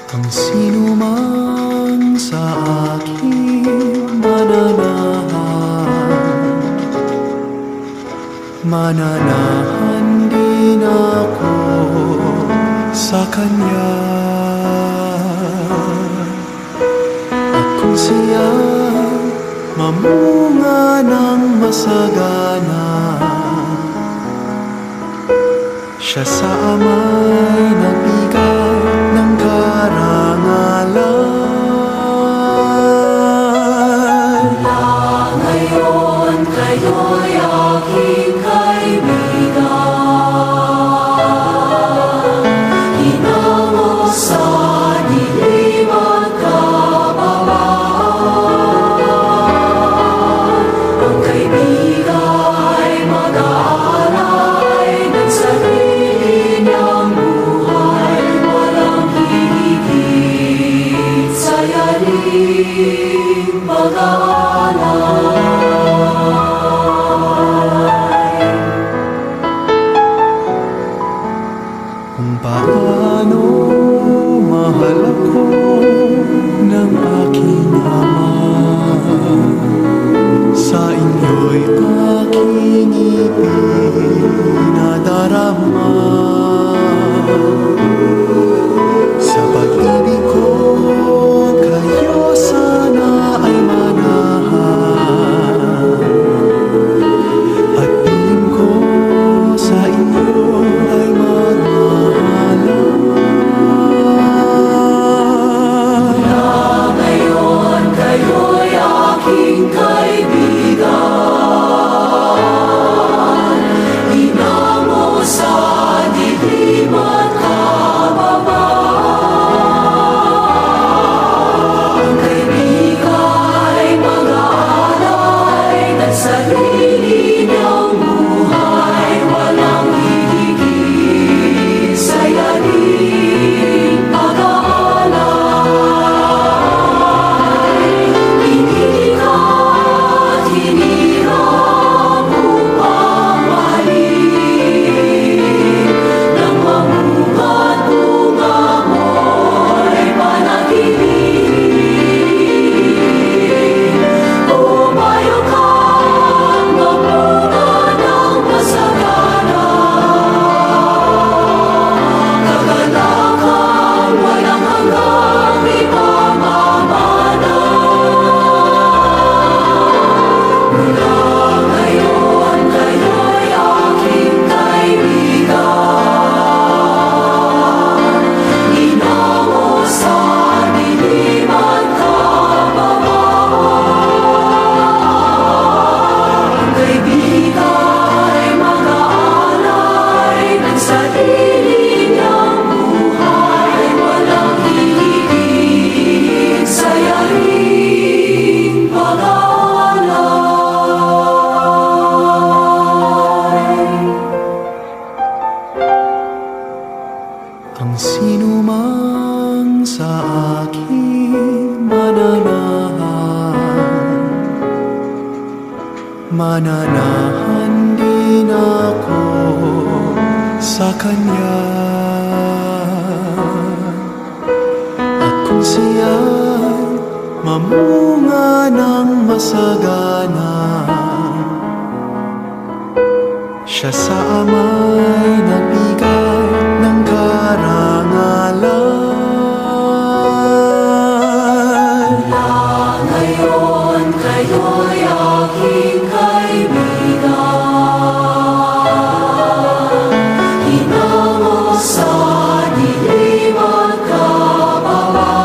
Ang sinuman sa aking mananahan din ako sa Kanya. At kung siya mamunga ng masagana, siya sa Ama'y nagbigay ng karangalan. Mula ngayon kayo'y aking kaibigan, hinango sa dilim at kababaan. Ang kaibigan ay mag-aalay ng sarili niyang buhay, walang hihigit sa yaring pag-aalay. Kung paano mahal ako ng aking Ama, sa inyo'y aking ipinadarama. Sa pag-ibig ko kayo sana ay manahan, at piling ko sa inyo ay magmahalan. Mula ngayon kayo'y aking kaibigan, hinango sa dilim at kababaan. Ang kaibigan ay mag-aalay ng sarili niyang buhay, walang hihigit sa yaring pag-aalay. Inilikha at hinirang upang mahalin, nang mamunga at bunga mo'y panatili. Umayo ka, mamunga ng masagana, kagandakan walang hanggang ipamamana. Mula ngayon kayo'y aking kaibigan, hinango sa dilim at kababaan. Ang kaibigan ay mag-aalay ng sarili niyang buhay, walang hihigit sa yaring pag-aalay. Ang sinuman sa aking mananahan din ako sa Kanya. At kung siya mamunga ng masagana, siya sa Ama'y nagbigay ng karangalan. Mula ngayon kayo'y aking kaibigan, hinango sa dilim at kababaan.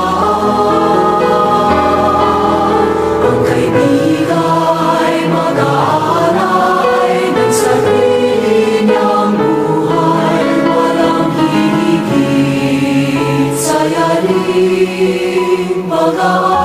Ang kaibigan ay mag-aalay ng sarili niyang buhay, walang hihigit sa yaring pag-aalay.